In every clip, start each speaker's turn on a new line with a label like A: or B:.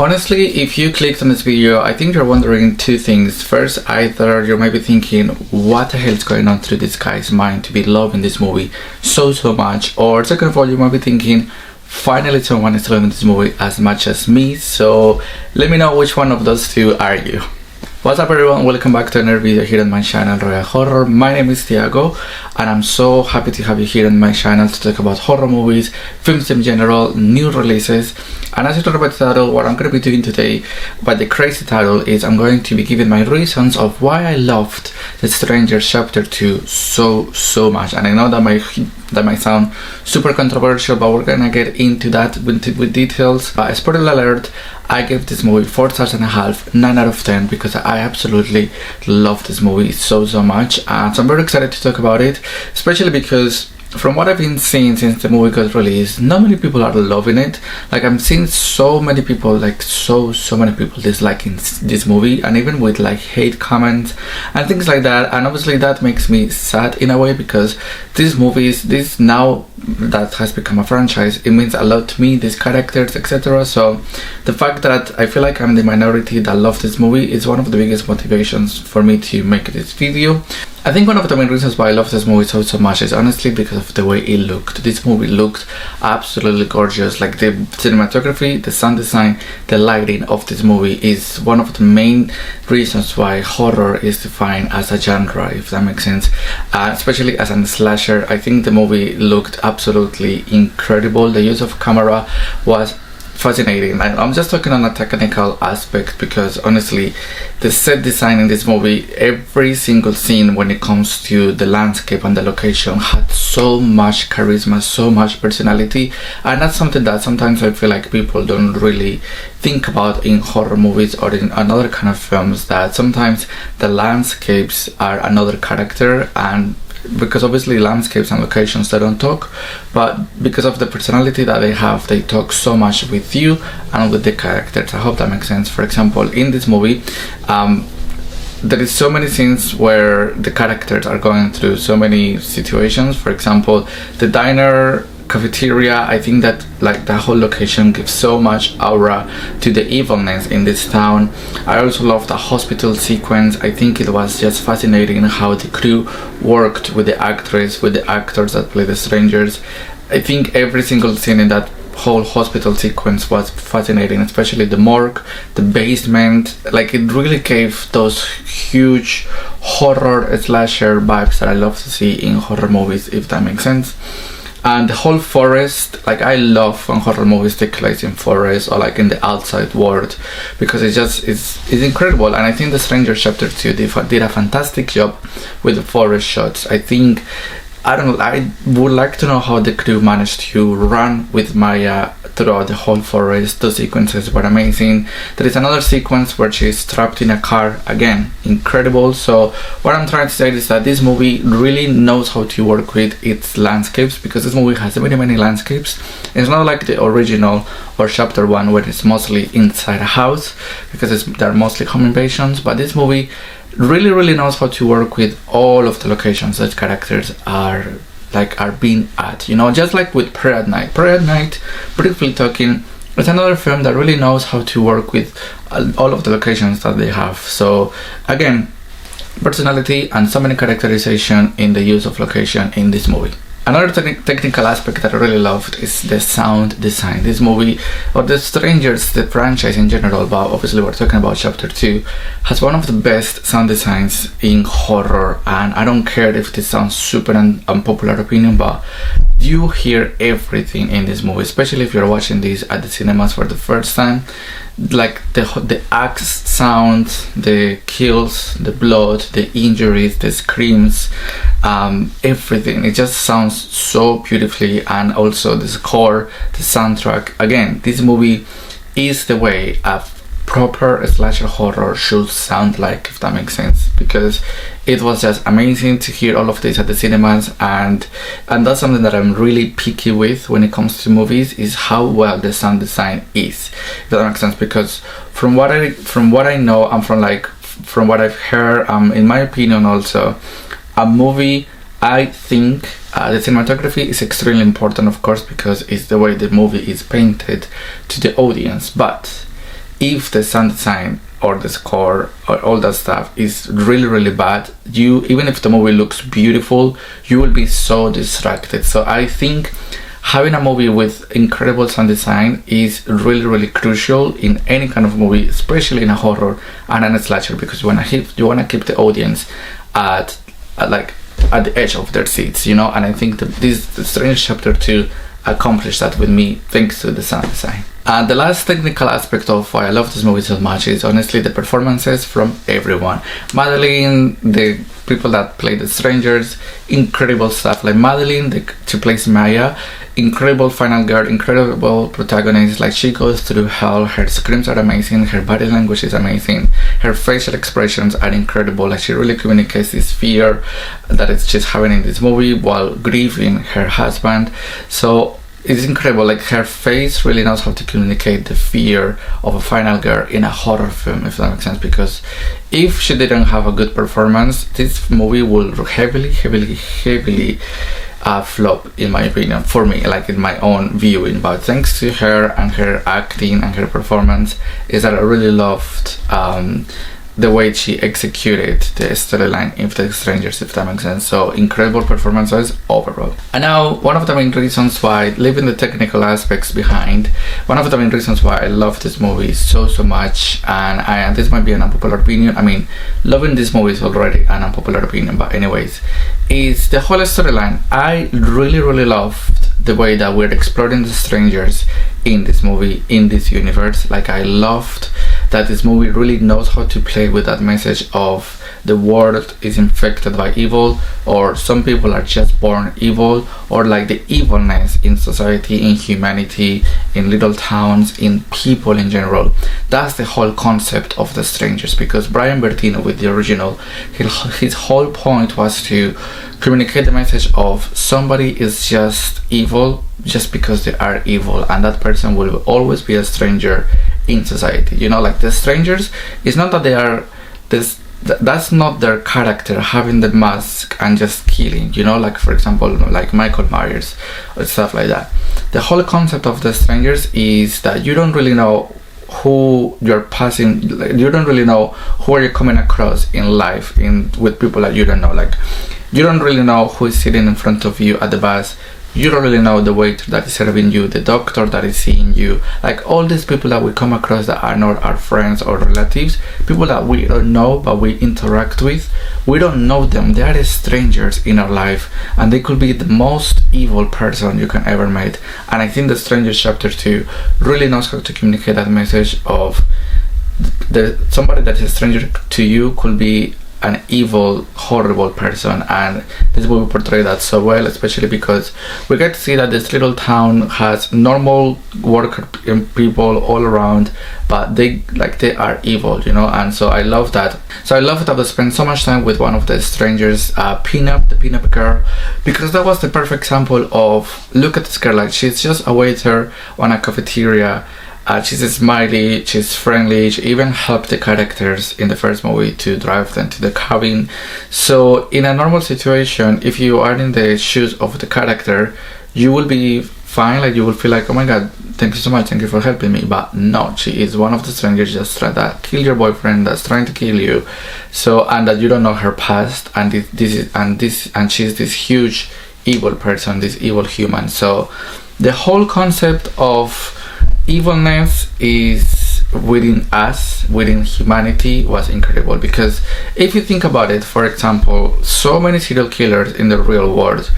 A: Honestly, if you clicked on this video, I think you're wondering two things. First, either you might be thinking, what the hell is going on through this guy's mind to be loving this movie so much, or second of all, you might be thinking, finally someone is loving this movie as much as me. So let me know which one of those two are you. What's up everyone, welcome back to another video here on my channel, Royal Horror. My name is Thiago and I'm so happy to have you here on my channel to talk about horror movies, films in general, new releases. And as you talk about the title, what I'm going to be doing today, but the crazy title is I'm going to be giving my reasons of why I loved The Stranger Chapter 2 so much. And I know that might sound super controversial, but we're gonna get into that with details. Spoiler alert, I gave this movie 4 stars and a half, 9 out of 10, because I absolutely love this movie so much. So I'm very excited to talk about it, especially because from what I've been seeing since the movie got released, not many people are loving it. Like, I'm seeing so many people, like so many people disliking this movie, and even with like hate comments and things like that. And obviously that makes me sad in a way, because these movies, this now that has become a franchise, it means a lot to me, these characters, etc. So the fact that I feel like I'm the minority that love this movie is one of the biggest motivations for me to make this video. I think one of the main reasons why I love this movie so much is honestly because of the way it looked. This movie looked absolutely gorgeous. Like, the cinematography, the sound design, the lighting of this movie is one of the main reasons why horror is defined as a genre, if that makes sense. Especially as a slasher, I think the movie looked absolutely incredible. The use of camera was fascinating. I'm just talking on a technical aspect, because honestly the set design in this movie, every single scene when it comes to the landscape and the location, had so much charisma, so much personality. And that's something that sometimes I feel like people don't really think about in horror movies or in another kind of films, that sometimes the landscapes are another character. And because obviously landscapes and locations, they don't talk, but because of the personality that they have, they talk so much with you and with the characters. I hope that makes sense. For example, in this movie, there is so many scenes where the characters are going through so many situations. For example, the diner, cafeteria, I think that like the whole location gives so much aura to the evilness in this town. I also love the hospital sequence. I think it was just fascinating how the crew worked with the actress, with the actors that play the strangers. I think every single scene in that whole hospital sequence was fascinating, especially the morgue, the basement. Like, it really gave those huge horror slasher vibes that I love to see in horror movies, if that makes sense. And the whole forest, like, I love when horror movies take place in forests or like in the outside world, because it's incredible. And I think The Stranger Chapter 2 did a fantastic job with the forest shots. I don't know, I would like to know how the crew managed to run with Maya throughout the whole forest. Those sequences were amazing. There is another sequence where she's trapped in a car, again, incredible. So what I'm trying to say is that this movie really knows how to work with its landscapes, because this movie has many landscapes. It's not like the original or chapter 1 where it's mostly inside a house, because they're mostly home invasions, but this movie really knows how to work with all of the locations that characters are being at, you know, just like with Prey at Night. Prey at Night, briefly talking, it's another film that really knows how to work with all of the locations that they have. So again, personality and so many characterization in the use of location in this movie. Another technical aspect that I really loved is the sound design. This movie, or The Strangers, the franchise in general, but obviously we're talking about Chapter 2, has one of the best sound designs in horror. And I don't care if this sounds super unpopular opinion, but you hear everything in this movie, especially if you're watching this at the cinemas for the first time. Like the axe sound, the kills, the blood, the injuries, the screams, everything. It just sounds so beautifully. And also the score, the soundtrack. Again, this movie is the way a proper slasher horror should sound like, if that makes sense, because it was just amazing to hear all of this at the cinemas. And that's something that I'm really picky with when it comes to movies, is how well the sound design is, if that makes sense. Because from what I know, and from what I've heard, in my opinion also, a movie, I think the cinematography is extremely important, of course, because it's the way the movie is painted to the audience. But if the sound design or the score or all that stuff is really, really bad, you, even if the movie looks beautiful, you will be so distracted. So I think having a movie with incredible sound design is really, really crucial in any kind of movie, especially in a horror and in a slasher, because you wanna keep the audience at the edge of their seats, you know. And I think that this Strange Chapter 2 accomplished that with me thanks to the sound design. And the last technical aspect of why I love this movie so much is honestly the performances from everyone. Madeline, the people that play the strangers, incredible stuff. Like Madeline, she plays Maya, incredible final girl, incredible protagonist. Like, she goes through hell, her screams are amazing, her body language is amazing, her facial expressions are incredible. Like, she really communicates this fear that she's having in this movie while grieving her husband. So it's incredible. Like, her face really knows how to communicate the fear of a final girl in a horror film, if that makes sense, because if she didn't have a good performance, this movie will heavily flop, in my opinion, for me, like in my own viewing. But thanks to her and her acting and her performance, is that I really loved the way she executed the storyline in The Strangers, if that makes sense. So incredible performances overall. And now, one of the main reasons why, leaving the technical aspects behind, one of the main reasons why I love this movie so much, and this might be an unpopular opinion, I mean, loving this movie is already an unpopular opinion, but anyways, is the whole storyline. I really loved the way that we're exploring the strangers in this movie, in this universe. Like, I loved that this movie really knows how to play with that message of the world is infected by evil, or some people are just born evil, or like the evilness in society, in humanity, in little towns, in people in general. That's the whole concept of The Strangers, because Brian Bertino, with the original, his whole point was to communicate the message of somebody is just evil just because they are evil, and that person will always be a stranger in society. You know, like the strangers, it's not that they are this, that's not their character, having the mask and just killing, you know, like for example like Michael Myers or stuff like that. The whole concept of the strangers is that you don't really know who you're passing, like, you don't really know who are you coming across in life, with people that you don't know. Like, you don't really know who is sitting in front of you at the bus, you don't really know the waiter that is serving you, the doctor that is seeing you, like all these people that we come across that are not our friends or relatives, people that we don't know but we interact with, we don't know them, they are strangers in our life, and they could be the most evil person you can ever meet. And I think The Strangers Chapter 2 really knows how to communicate that message of somebody that is a stranger to you could be an evil, horrible person, and this movie portrays that so well, especially because we get to see that this little town has normal worker people all around, but they are evil, you know. And so I love that. So I love that I spent so much time with one of the strangers, the pinup girl, because that was the perfect example of, look at this girl, like she's just a waiter on a cafeteria. She's smiley, she's friendly, she even helped the characters in the first movie to drive them to the cabin. So in a normal situation, if you are in the shoes of the character, you will be fine, like you will feel like, oh my god, thank you so much, thank you for helping me. But no, she is one of the strangers just trying to kill your boyfriend, that's trying to kill you. So, and that you don't know her past, and she's this huge evil person, this evil human. So the whole concept of evilness is within us, within humanity, was incredible. Because if you think about it, for example, so many serial killers in the real world,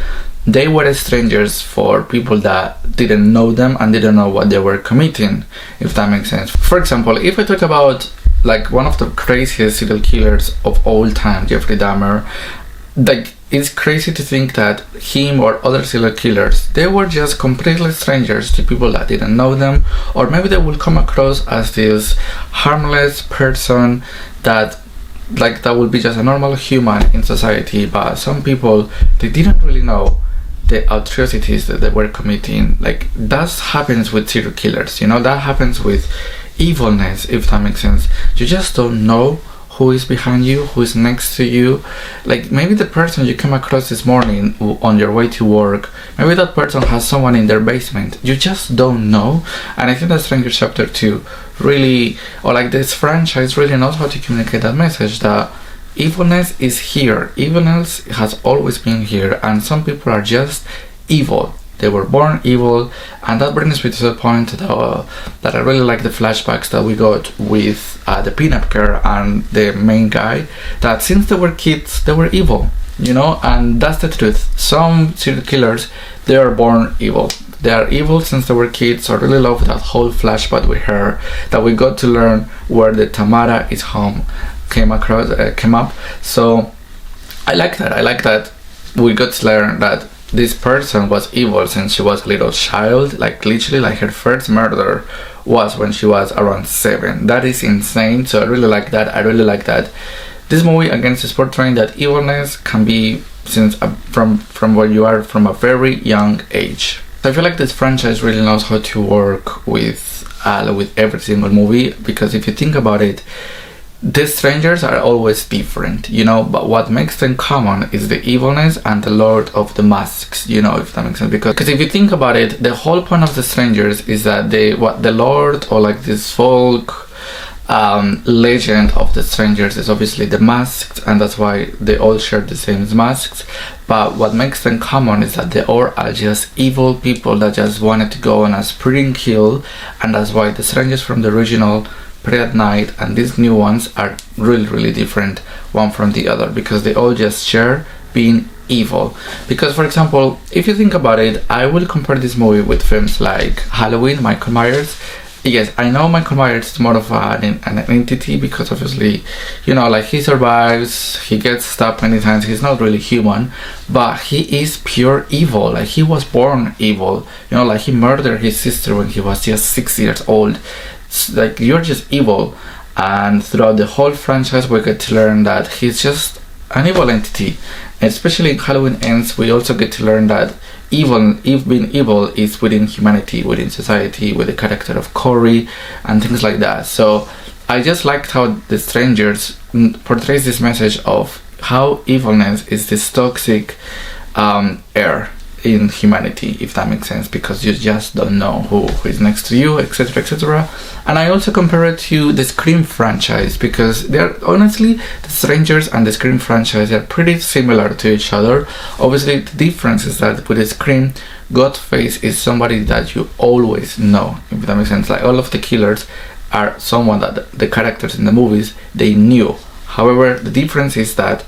A: they were strangers for people that didn't know them and didn't know what they were committing, if that makes sense. For example, if I talk about like one of the craziest serial killers of all time, Jeffrey Dahmer, like, it's crazy to think that him or other serial killers, they were just completely strangers to people that didn't know them, or maybe they will come across as this harmless person that will be just a normal human in society. But some people, they didn't really know the atrocities that they were committing. Like, that happens with serial killers, you know, that happens with evilness, if that makes sense. You just don't know who is behind you, who is next to you. Like maybe the person you came across this morning on your way to work, maybe that person has someone in their basement. You just don't know. And I think that Stranger Chapter 2 really, or like this franchise really knows how to communicate that message that evilness is here. Evilness has always been here, and some people are just evil. They were born evil, and that brings me to the point that I really like the flashbacks that we got with the pinup girl and the main guy, that since they were kids, they were evil, you know, and that's the truth. Some serial killers, they are born evil. They are evil since they were kids. So I really love that whole flashback with her, that we got to learn where the Tamara is home came up. So I like that we got to learn that this person was evil since she was a little child, like literally, like her first murder was when she was around 7. That is insane. So I really like that. I really like that this movie again is portraying that evilness can be since from where you are from a very young age. So I feel like this franchise really knows how to work with every single movie, because if you think about it, the strangers are always different, you know, but what makes them common is the evilness and the Lord of the Masks, you know, if that makes sense. Because if you think about it, the whole point of the strangers is that the Lord, or like this folk legend of the strangers, is obviously the masks, and that's why they all share the same masks. But what makes them common is that they all are just evil people that just wanted to go on a spring kill, and that's why the strangers from the original Pray at Night and these new ones are really different one from the other, because they all just share being evil. Because for example, if you think about it, I will compare this movie with films like Halloween, Michael Myers. Yes, I know Michael Myers is more of an entity, because obviously, you know, like he survives, he gets stabbed many times, he's not really human, but he is pure evil. Like he was born evil, you know, like he murdered his sister when he was just 6 years old. Like you're just evil, and throughout the whole franchise we get to learn that he's just an evil entity. And especially in Halloween Ends, we also get to learn that being evil is within humanity, within society, with the character of Corey and things like that. So I just liked how the strangers portrays this message of how evilness is this toxic air in humanity, if that makes sense, because you just don't know who is next to you, etc. And I also compare it to the Scream franchise, because they're honestly, the strangers and the Scream franchise are pretty similar to each other. Obviously the difference is that with the Scream, Ghostface is somebody that you always know, if that makes sense. Like all of the killers are someone that the characters in the movies, they knew. However, the difference is that,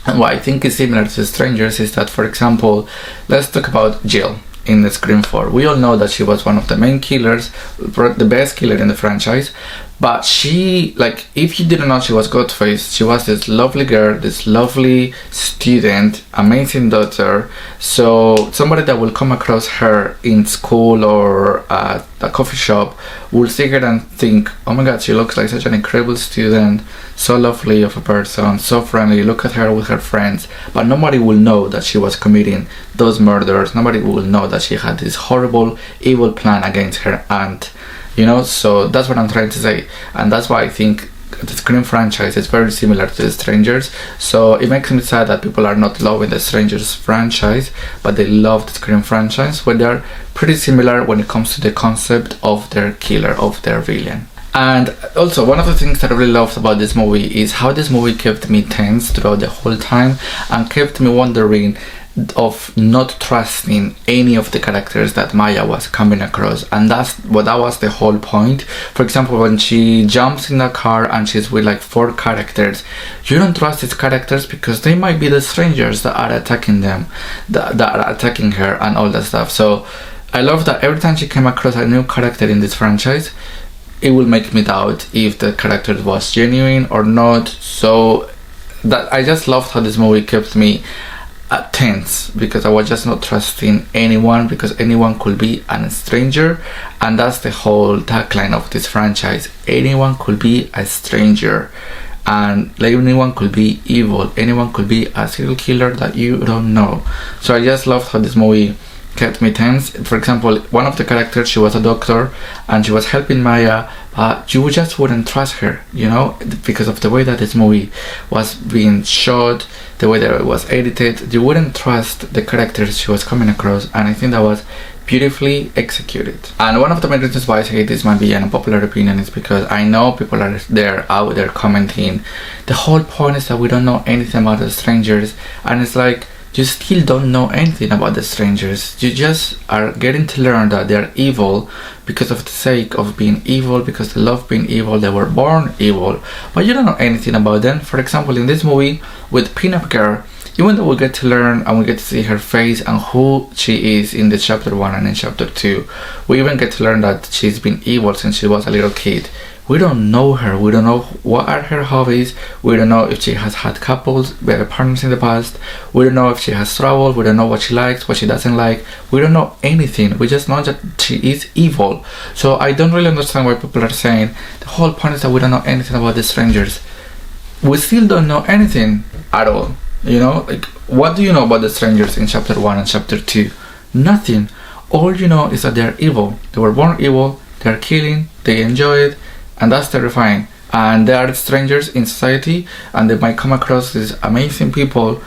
A: and what I think is similar to strangers, is that, for example, let's talk about Jill in the Scream 4. We all know that she was one of the main killers, the best killer in the franchise, but she, like, if you didn't know she was Ghostface, she was this lovely girl, this lovely student, amazing daughter. So somebody that will come across her in school or at a coffee shop will see her and think, oh my god, she looks like such an incredible student, so lovely of a person, so friendly, look at her with her friends. But nobody will know that she was committing those murders. Nobody will know that she had this horrible evil plan against her aunt, you know. So that's what I'm trying to say, and that's why I think the Scream franchise is very similar to the Strangers. So it makes me sad that people are not loving the Strangers franchise, but they love the Scream franchise, where they're pretty similar when it comes to the concept of their killer, of their villain. And also, one of the things that I really loved about this movie is how this movie kept me tense throughout the whole time, and kept me wondering of not trusting any of the characters that Maya was coming across. And that was the whole point. For example, when she jumps in the car and she's with like 4 characters, you don't trust these characters because they might be the strangers that are attacking them, that are attacking her and all that stuff. So I love that every time she came across a new character in this franchise, it will make me doubt if the character was genuine or not. So that I just loved how this movie kept me tense, because I was just not trusting anyone, because anyone could be a stranger. And that's the whole tagline of this franchise: anyone could be a stranger, and anyone could be evil, anyone could be a serial killer that you don't know. So I just loved how this movie kept me tense. For example, one of the characters, she was a doctor and she was helping Maya you just wouldn't trust her, you know, because of the way that this movie was being shot, the way that it was edited. You wouldn't trust the characters she was coming across, and I think that was beautifully executed. And one of the main reasons why I say this might be an unpopular opinion is because I know people are out there commenting, the whole point is that we don't know anything about the strangers, and it's like, you still don't know anything about the strangers. You just are getting to learn that they're evil because of the sake of being evil, because they love being evil, they were born evil, but you don't know anything about them. For example, in this movie with Pinup Girl, even though we get to learn and we get to see her face and who she is in the chapter 1 and in chapter 2, we even get to learn that she's been evil since she was a little kid. We don't know her, we don't know what are her hobbies, we don't know if she has had couples, partners in the past, we don't know if she has trouble, we don't know what she likes, what she doesn't like, we don't know anything, we just know that she is evil. So I don't really understand why people are saying the whole point is that we don't know anything about the strangers. We still don't know anything at all, you know, like, what do you know about the strangers in chapter 1 and chapter 2? Nothing. All you know is that they're evil, they were born evil, they're killing, they enjoy it, and that's terrifying. And they are strangers in society, and they might come across these amazing people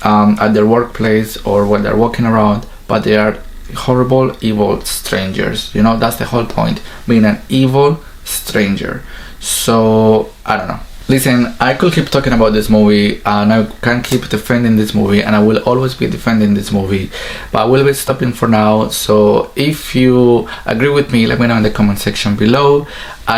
A: at their workplace or when they're walking around, but they are horrible, evil strangers. You know, that's the whole point, being an evil stranger. So I don't know. Listen, I could keep talking about this movie and I can keep defending this movie, and I will always be defending this movie, but I will be stopping for now. So if you agree with me, let me know in the comment section below.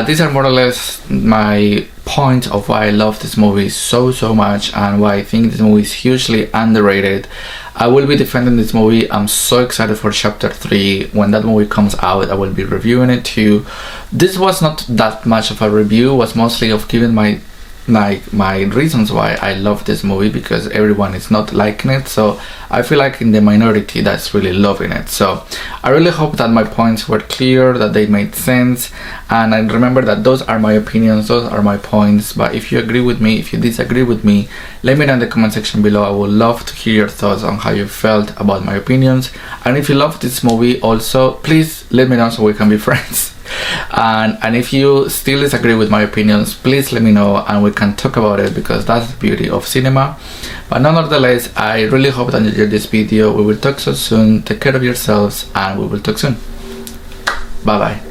A: These are more or less my points of why I love this movie so much and why I think this movie is hugely underrated. I will be defending this movie. I'm so excited for chapter 3. When that movie comes out, I will be reviewing it too. This was not that much of a review, it was mostly of giving my reasons why I love this movie, because everyone is not liking it, so I feel like in the minority that's really loving it. So I really hope that my points were clear, that they made sense, and I remember that those are my opinions, those are my points. But if you agree with me, if you disagree with me, let me know in the comment section below. I would love to hear your thoughts on how you felt about my opinions, and if you love this movie also, please let me know so we can be friends. And if you still disagree with my opinions, please let me know and we can talk about it, because that's the beauty of cinema. But nonetheless, I really hope that you enjoyed this video. We will talk so soon. Take care of yourselves and we will talk soon. Bye bye.